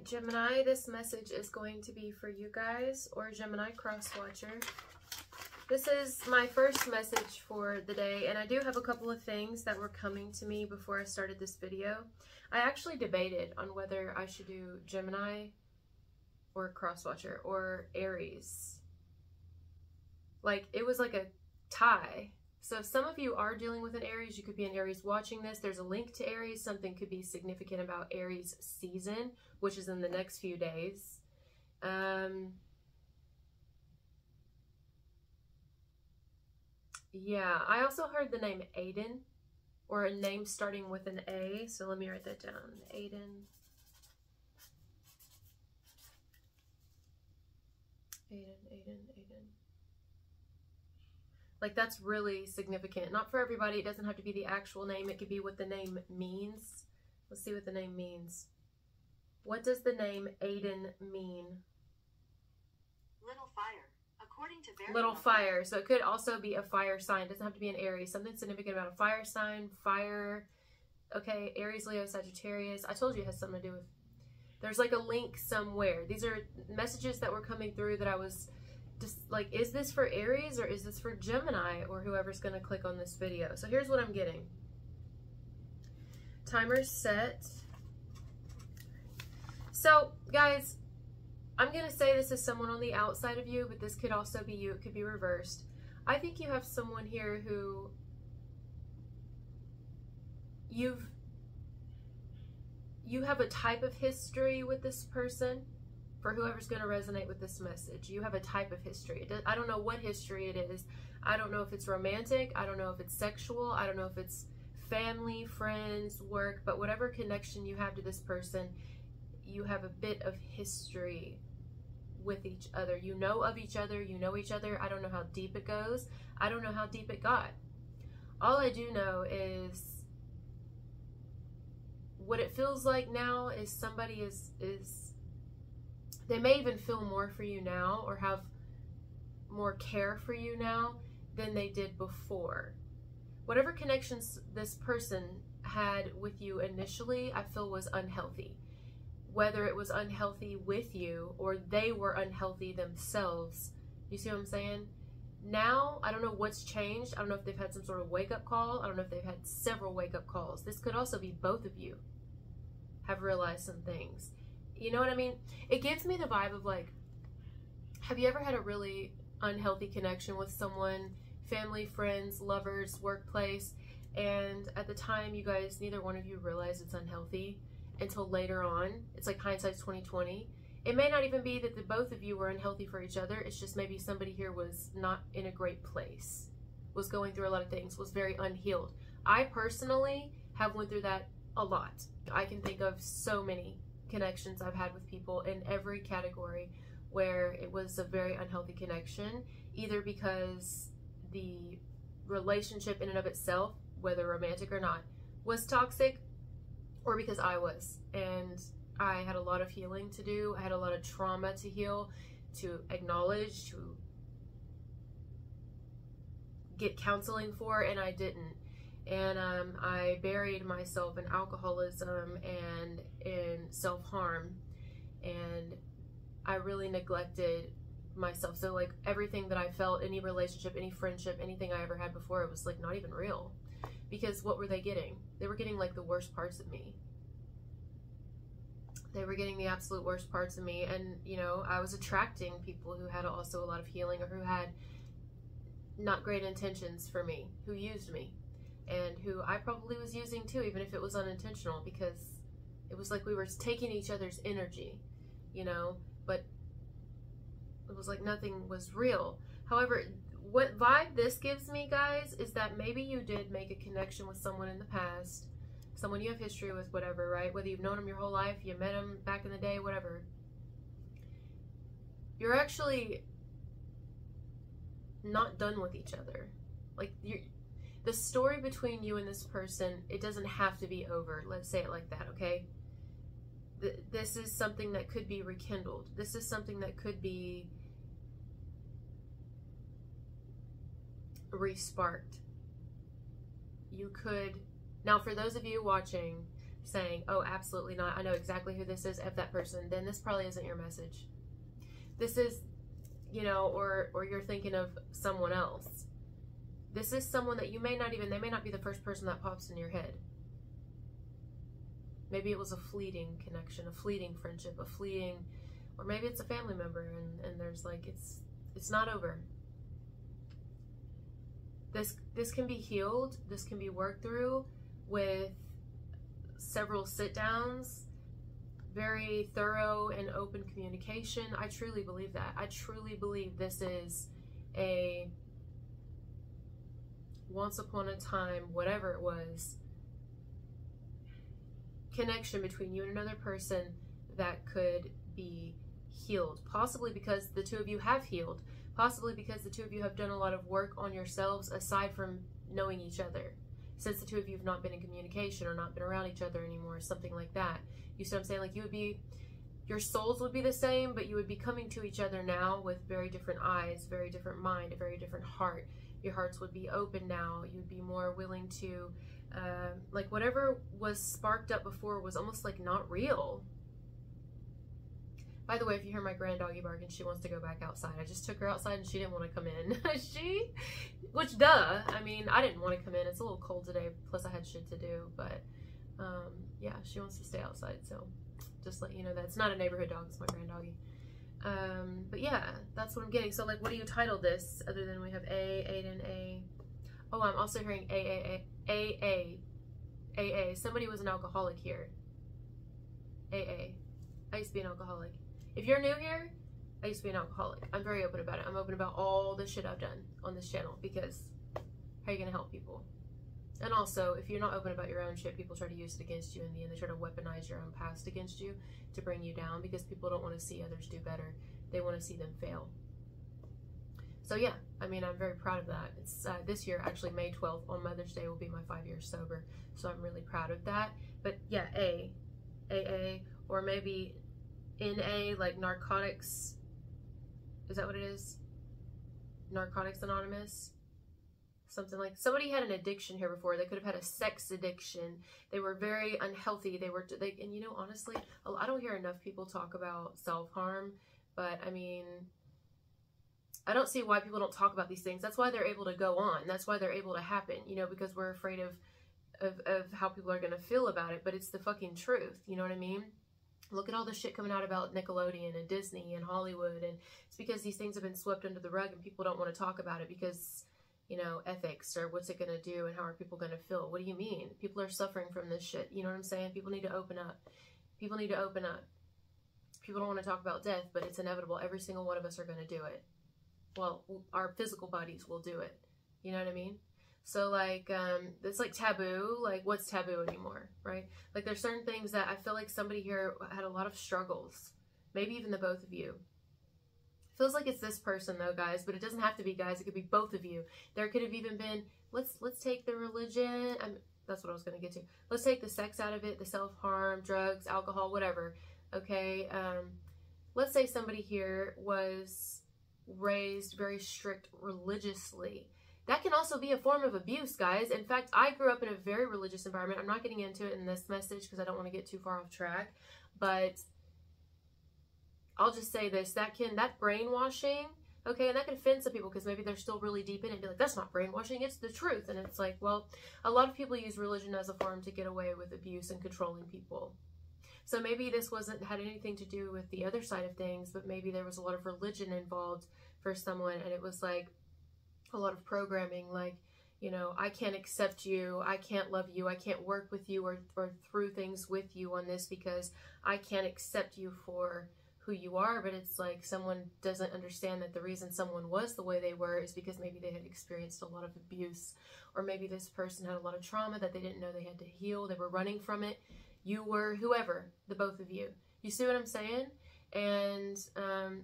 Gemini, this message is going to be for you guys, or Gemini cross-watcher. This is my first message for the day, and I do have a couple of things that were coming to me before I started this video. I actually debated on whether I should do Gemini or cross-watcher or Aries. Like, it was like a tie. So if some of you are dealing with an Aries, you could be an Aries watching this. There's a link to Aries. Something could be significant about Aries season, which is in the next few days. Yeah, I also heard the name Aiden, or a name starting with an A. So let me write that down. Aiden. Aiden. Like, that's really significant. Not for everybody. It doesn't have to be the actual name. It could be what the name means. Let's see what the name means. What does the name Aiden mean? Little fire. According to very little fire. So it could also be a fire sign. It doesn't have to be an Aries. Something significant about a fire sign. Fire. Okay, Aries, Leo, Sagittarius. I told you it has something to do with... There's like a link somewhere. These are messages that were coming through that I was... just like, is this for Aries or is this for Gemini or whoever's going to click on this video? So here's what I'm getting. Timer set. So guys, I'm going to say this is someone on the outside of you, but this could also be you. It could be reversed. I think you have someone here who you have a type of history with this person. For whoever's going to resonate with this message, you have a type of history. I don't know what history it is. I don't know if it's romantic. I don't know if it's sexual. I don't know if it's family, friends, work. But whatever connection you have to this person, you have a bit of history with each other. You know of each other. You know each other. I don't know how deep it goes. I don't know how deep it got. All I do know is what it feels like now is somebody is they may even feel more for you now or have more care for you now than they did before. Whatever connections this person had with you initially, I feel was unhealthy. Whether it was unhealthy with you or they were unhealthy themselves. You see what I'm saying? Now, I don't know what's changed. I don't know if they've had some sort of wake-up call. I don't know if they've had several wake-up calls. This could also be both of you have realized some things. You know what I mean? It gives me the vibe of like, have you ever had a really unhealthy connection with someone, family, friends, lovers, workplace, and at the time you guys, neither one of you realize it's unhealthy until later on? It's like hindsight's 20/20. It may not even be that the both of you were unhealthy for each other. It's just maybe somebody here was not in a great place, was going through a lot of things, was very unhealed. I personally have went through that a lot. I can think of so many connections I've had with people in every category where it was a very unhealthy connection, either because the relationship in and of itself, whether romantic or not, was toxic, or because I was. And I had a lot of healing to do. I had a lot of trauma to heal, to acknowledge, to get counseling for, and I didn't. And I buried myself in alcoholism and in self-harm, and I really neglected myself. So like everything that I felt, any relationship, any friendship, anything I ever had before, it was like not even real. Because what were they getting? They were getting like the worst parts of me. They were getting the absolute worst parts of me. And you know, I was attracting people who had also a lot of healing, or who had not great intentions for me, who used me. And who I probably was using too, even if it was unintentional, because it was like we were taking each other's energy, you know, but it was like nothing was real. However, what vibe this gives me, guys, is that maybe you did make a connection with someone in the past, someone you have history with, whatever, right? Whether you've known them your whole life, you met them back in the day, whatever. You're actually not done with each other. Like, the story between you and this person, it doesn't have to be over. Let's say it like that, okay? This is something that could be rekindled. This is something that could be resparked. You could... Now, for those of you watching, saying, oh, absolutely not, I know exactly who this is, F that person, then this probably isn't your message. This is, you know, or you're thinking of someone else. This is someone that you may not even, they may not be the first person that pops in your head. Maybe it was a fleeting connection, a fleeting friendship, a fleeting, or maybe it's a family member, and there's like, it's not over. This can be healed, this can be worked through with several sit-downs, very thorough and open communication. I truly believe that. I truly believe this is a once upon a time, whatever it was, connection between you and another person that could be healed. Possibly because the two of you have healed. Possibly because the two of you have done a lot of work on yourselves aside from knowing each other. Since the two of you have not been in communication or not been around each other anymore, something like that. You see what I'm saying? Like, you would be, your souls would be the same, but you would be coming to each other now with very different eyes, very different mind, a very different heart. Your hearts would be open now. You would be more willing to, like, whatever was sparked up before was almost like not real. By the way, if you hear my grand doggy barking, she wants to go back outside. I just took her outside and she didn't want to come in. Which duh, I mean, I didn't want to come in. It's a little cold today, plus I had shit to do, but yeah, she wants to stay outside, so just let you know that. It's not a neighborhood dog, it's my grand doggy. But yeah, that's what I'm getting. So like, what do you title this, other than we have A, Aiden, A? Oh, I'm also hearing AA. Somebody was an alcoholic here. AA. I used to be an alcoholic. If you're new here, I used to be an alcoholic. I'm very open about it. I'm open about all the shit I've done on this channel, because how are you going to help people? And also, if you're not open about your own shit, people try to use it against you in the end. They try to weaponize your own past against you to bring you down, because people don't want to see others do better. They want to see them fail. So yeah, I mean, I'm very proud of that. It's this year, actually May 12th, on Mother's Day, will be my 5 years sober. So I'm really proud of that. But yeah, AA, or maybe NA, like narcotics. Is that what it is? Narcotics Anonymous? Something like, somebody had an addiction here before. They could have had a sex addiction. They were very unhealthy. And you know, honestly, I don't hear enough people talk about self-harm, but I mean, I don't see why people don't talk about these things. That's why they're able to go on. That's why they're able to happen, you know, because we're afraid of how people are going to feel about it, but it's the fucking truth. You know what I mean? Look at all the shit coming out about Nickelodeon and Disney and Hollywood, and it's because these things have been swept under the rug and people don't want to talk about it because, you know, ethics, or what's it going to do and how are people going to feel? What do you mean? People are suffering from this shit. You know what I'm saying? People need to open up. People need to open up. People don't want to talk about death, but it's inevitable. Every single one of us are going to do it. Well, our physical bodies will do it. You know what I mean? So like, it's like taboo. Like, what's taboo anymore, right? Like, there's certain things that I feel like somebody here had a lot of struggles. Maybe even the both of you. Feels like it's this person though, guys, but it doesn't have to be, guys. It could be both of you. There could have even been, let's take the religion. That's what I was going to get to. Let's take the sex out of it, the self-harm, drugs, alcohol, whatever. Okay. Let's say somebody here was raised very strict religiously. That can also be a form of abuse, guys. In fact, I grew up in a very religious environment. I'm not getting into it in this message because I don't want to get too far off track, but I'll just say this, that brainwashing, okay, and that can offend some people because maybe they're still really deep in it and be like, that's not brainwashing, it's the truth. And it's like, well, a lot of people use religion as a form to get away with abuse and controlling people. So maybe this had anything to do with the other side of things, but maybe there was a lot of religion involved for someone, and it was like a lot of programming, like, you know, I can't accept you, I can't love you, I can't work with you or through things with you on this because I can't accept you for who you are. But it's like someone doesn't understand that the reason someone was the way they were is because maybe they had experienced a lot of abuse, or maybe this person had a lot of trauma that they didn't know they had to heal. They were running from it. You were, whoever, the both of you. You see what I'm saying? And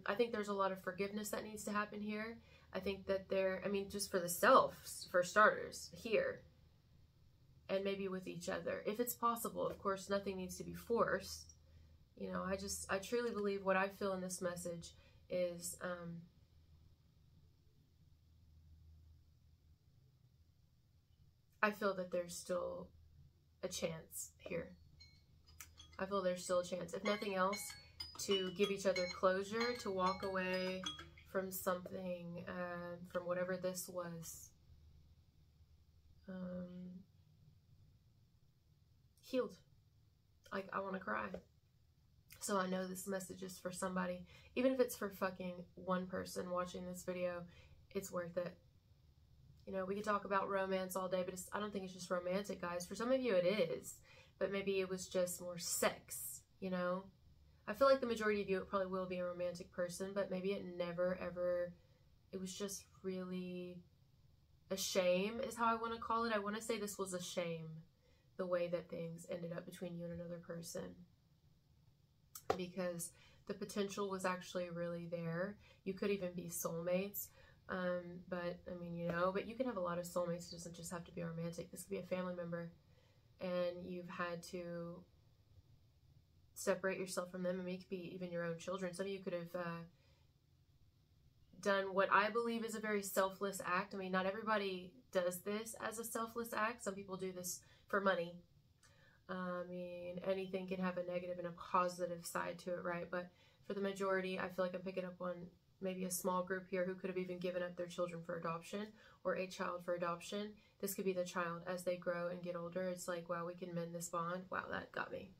I think there's a lot of forgiveness that needs to happen here. I think that I mean, just for the self, for starters, here. And maybe with each other. If it's possible, of course, nothing needs to be forced. You know, I truly believe what I feel in this message is, I feel that there's still a chance here. I feel there's still a chance. If nothing else, to give each other closure, to walk away from something, from whatever this was. Healed. Like, I want to cry. So I know this message is for somebody. Even if it's for fucking one person watching this video, it's worth it. You know, we could talk about romance all day, but I don't think it's just romantic, guys. For some of you, it is. But maybe it was just more sex, you know? I feel like the majority of you, it probably will be a romantic person, but maybe it never, ever, it was just really a shame is how I want to call it. I want to say this was a shame, the way that things ended up between you and another person. Because the potential was actually really there. You could even be soulmates. But, I mean, you know, but you can have a lot of soulmates. It doesn't just have to be romantic. This could be a family member. And you've had to separate yourself from them. I mean, it could be even your own children. Some of you could have done what I believe is a very selfless act. I mean, not everybody does this as a selfless act. Some people do this for money. I mean, anything can have a negative and a positive side to it, right? But for the majority, I feel like I'm picking up on maybe a small group here who could have even given up their children for adoption or a child for adoption. This could be the child as they grow and get older. It's like, wow, we can mend this bond. Wow, that got me.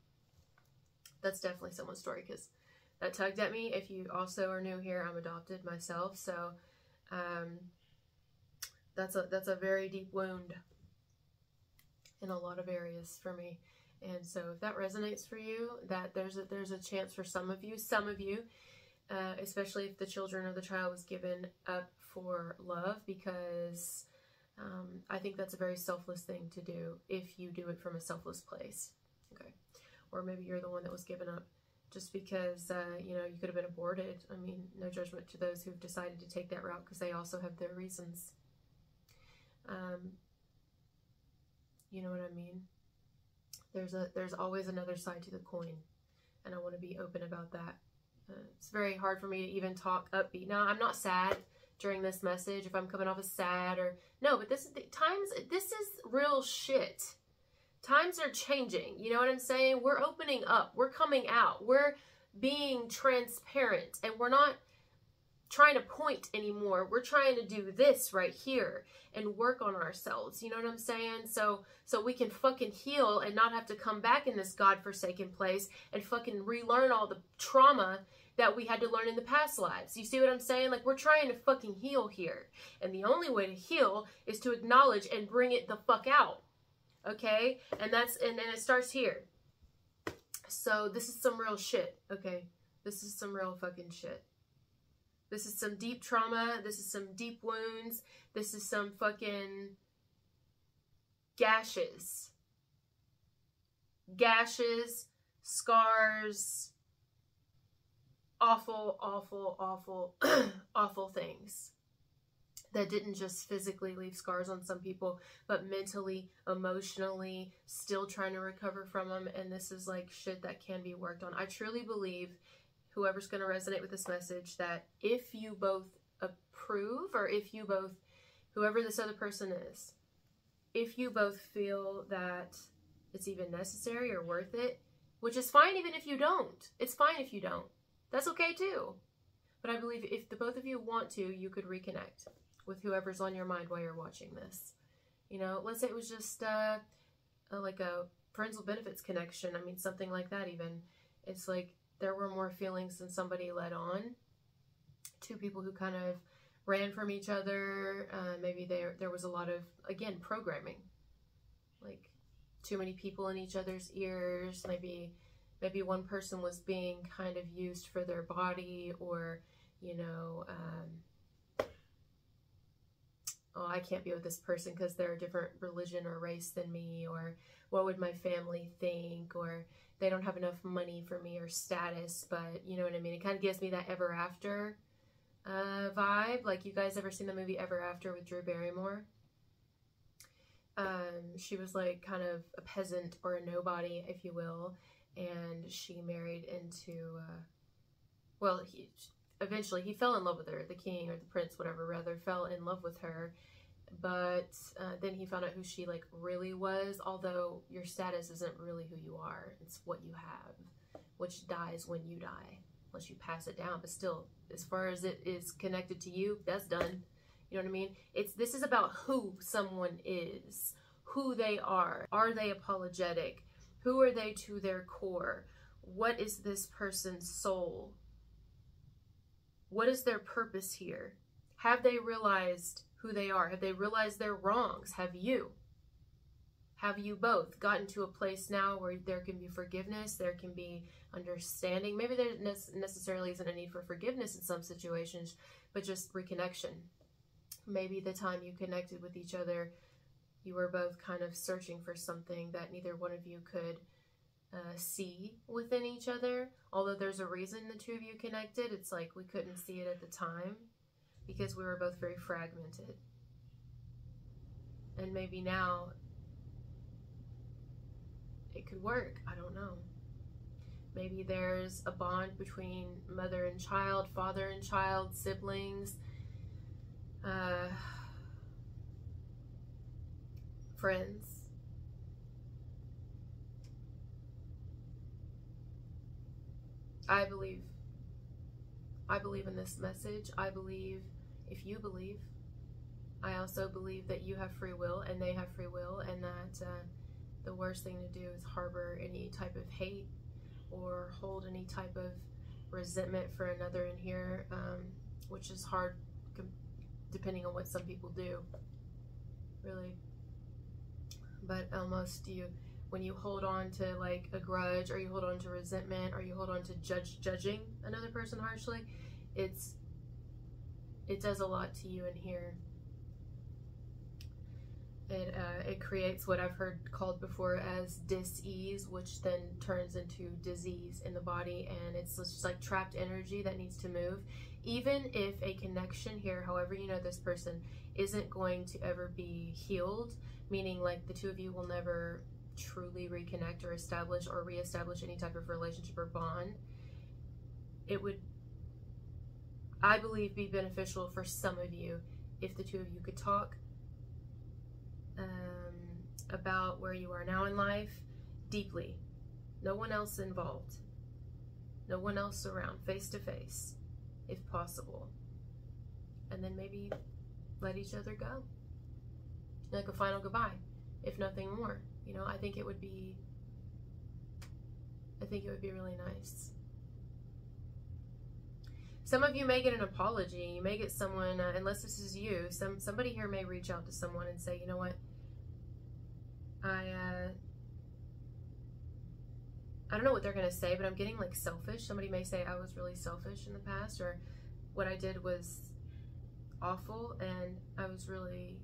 That's definitely someone's story because that tugged at me. If you also are new here, I'm adopted myself. So that's a very deep wound in a lot of areas for me. And so if that resonates for you, that there's a chance for some of you, especially if the children or the child was given up for love, because I think that's a very selfless thing to do if you do it from a selfless place. Okay. Or maybe you're the one that was given up just because, you know, you could have been aborted. I mean, no judgment to those who've decided to take that route because they also have their reasons. You know what I mean? There's always another side to the coin, and I want to be open about that. It's very hard for me to even talk upbeat. Now, I'm not sad during this message if I'm coming off as sad or no, but this is real shit. Times are changing. You know what I'm saying? We're opening up. We're coming out. We're being transparent, and we're not trying to point anymore. We're trying to do this right here and work on ourselves. You know what I'm saying? So we can fucking heal and not have to come back in this godforsaken place and fucking relearn all the trauma that we had to learn in the past lives. You see what I'm saying? Like, we're trying to fucking heal here. And the only way to heal is to acknowledge and bring it the fuck out. Okay? And it starts here. So this is some real shit. Okay? This is some real fucking shit. This is some deep trauma. This is some deep wounds. This is some fucking gashes. Gashes, scars, awful, awful, awful, awful things that didn't just physically leave scars on some people, but mentally, emotionally, still trying to recover from them. And this is like shit that can be worked on. I truly believe, whoever's going to resonate with this message, that if you both approve, or if you both, whoever this other person is, if you both feel that it's even necessary or worth it, which is fine even if you don't. It's fine if you don't. That's okay too. But I believe if the both of you want to, you could reconnect with whoever's on your mind while you're watching this. You know, let's say it was just like a friends with benefits connection. I mean, something like that even. It's like, there were more feelings than somebody let on. Two people who kind of ran from each other. Maybe there was a lot of, again, programming. Like, too many people in each other's ears. Maybe one person was being kind of used for their body, or, you know, oh, I can't be with this person because they're a different religion or race than me, or what would my family think, or they don't have enough money for me or status. But you know what I mean? It kind of gives me that Ever After vibe. Like, you guys ever seen the movie Ever After with Drew Barrymore? She was like kind of a peasant or a nobody, if you will, and she married into, well, eventually he fell in love with her, the king or the prince, whatever, rather, fell in love with her, but then he found out who she like really was, although your status isn't really who you are. It's what you have, which dies when you die, unless you pass it down. But still, as far as it is connected to you, that's done. You know what I mean? This is about who someone is, who they are. Are they apologetic? Who are they to their core? What is this person's soul? What is their purpose here? Have they realized who they are? Have they realized their wrongs? Have you? Have you both gotten to a place now where there can be forgiveness, there can be understanding? Maybe there necessarily isn't a need for forgiveness in some situations, but just reconnection. Maybe the time you connected with each other, you were both kind of searching for something that neither one of you could see within each other. Although there's a reason the two of you connected, it's like we couldn't see it at the time because we were both very fragmented. And maybe now it could work. I don't know. Maybe there's a bond between mother and child, father and child, siblings, friends. I believe in this message. I believe, if you believe, I also believe that you have free will and they have free will, and that the worst thing to do is harbor any type of hate or hold any type of resentment for another in here, which is hard depending on what some people do, really. But almost when you hold on to like a grudge, or you hold on to resentment, or you hold on to judging another person harshly, it does a lot to you in here. It creates what I've heard called before as dis-ease, which then turns into disease in the body, and it's just like trapped energy that needs to move. Even if a connection here, however you know this person, isn't going to ever be healed, meaning like the two of you will never truly reconnect or establish or reestablish any type of relationship or bond, it would, I believe, be beneficial for some of you if the two of you could talk about where you are now in life deeply. No one else involved. No one else around, face to face, if possible. And then maybe let each other go. Like a final goodbye, if nothing more. You know, I think it would be really nice. Some of you may get an apology. You may get someone, unless this is you, somebody here may reach out to someone and say, you know what, I don't know what they're going to say, but I'm getting like selfish. Somebody may say I was really selfish in the past, or what I did was awful, and I was really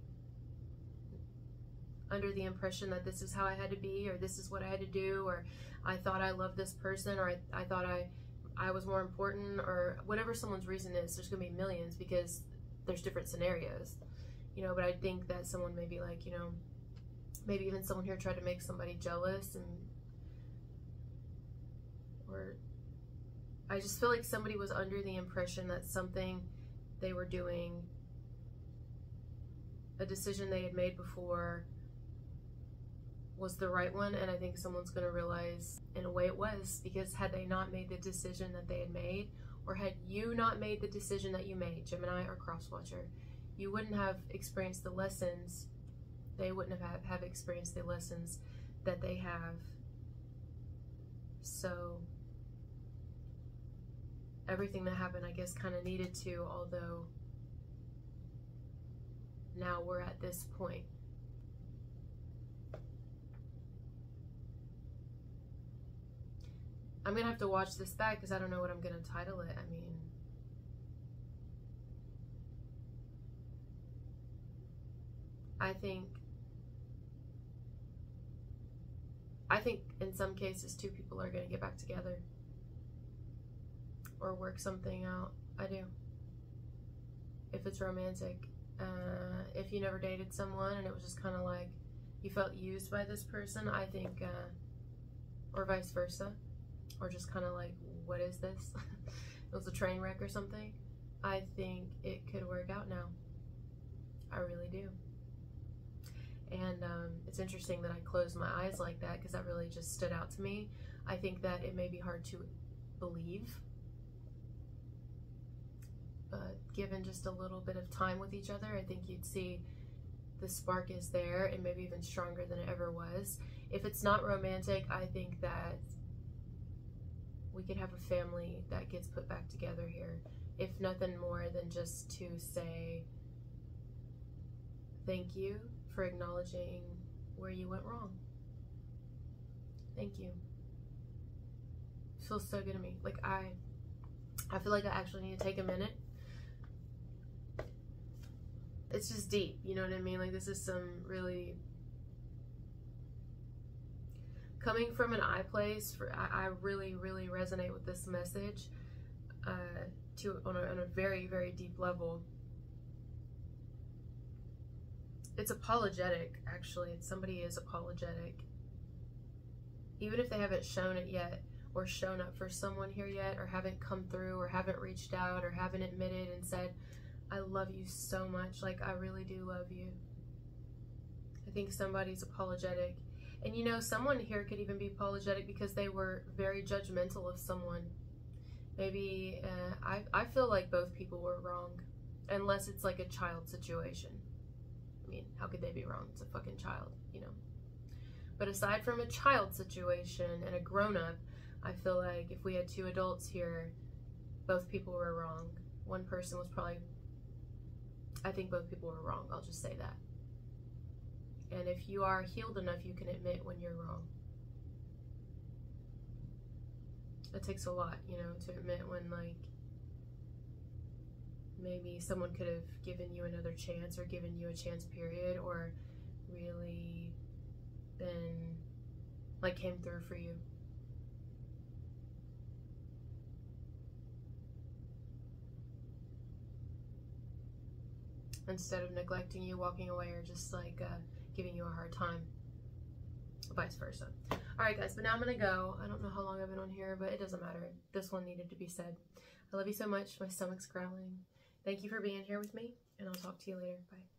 under the impression that this is how I had to be, or this is what I had to do, or I thought I loved this person, or I thought I was more important, or whatever someone's reason is. There's going to be millions because there's different scenarios, you know, but I think that someone may be like, you know, maybe even someone here tried to make somebody jealous, or I just feel like somebody was under the impression that something they were doing, a decision they had made before, was the right one. And I think someone's going to realize in a way it was, because had they not made the decision that they had made, or had you not made the decision that you made, Gemini or Crosswatcher, you wouldn't have experienced the lessons. They wouldn't have experienced the lessons that they have. So everything that happened, I guess, kind of needed to, although now we're at this point. I'm going to have to watch this back because I don't know what I'm going to title it. I mean, I think in some cases two people are going to get back together or work something out. I do. If it's romantic. If you never dated someone and it was just kind of like you felt used by this person, I think, or vice versa, or just kind of like, what is this? It was a train wreck or something. I think it could work out now. I really do. And it's interesting that I closed my eyes like that, because that really just stood out to me. I think that it may be hard to believe, but given just a little bit of time with each other, I think you'd see the spark is there, and maybe even stronger than it ever was. If it's not romantic, I think that we could have a family that gets put back together here, if nothing more than just to say thank you for acknowledging where you went wrong. Thank you. It feels so good to me. Like, I feel like I actually need to take a minute. It's just deep, you know what I mean? Like, this is some really, coming from an I place, I really, really resonate with this message on a very, very deep level. It's apologetic, actually. Somebody is apologetic. Even if they haven't shown it yet, or shown up for someone here yet, or haven't come through, or haven't reached out, or haven't admitted and said, I love you so much. Like, I really do love you. I think somebody's apologetic. And you know, someone here could even be apologetic because they were very judgmental of someone. Maybe, I feel like both people were wrong. Unless it's like a child situation. I mean, how could they be wrong? It's a fucking child, you know. But aside from a child situation and a grown-up, I feel like if we had two adults here, both people were wrong. One person was probably, I think both people were wrong. I'll just say that. And if you are healed enough, you can admit when you're wrong. It takes a lot, you know, to admit when, like, maybe someone could have given you another chance, or given you a chance period, or really been, like, came through for you. Instead of neglecting you, walking away, or just like giving you a hard time, vice versa. All right, guys, but now I'm gonna go. I don't know how long I've been on here, but it doesn't matter. This one needed to be said. I love you so much. My stomach's growling. Thank you for being here with me, and I'll talk to you later. Bye.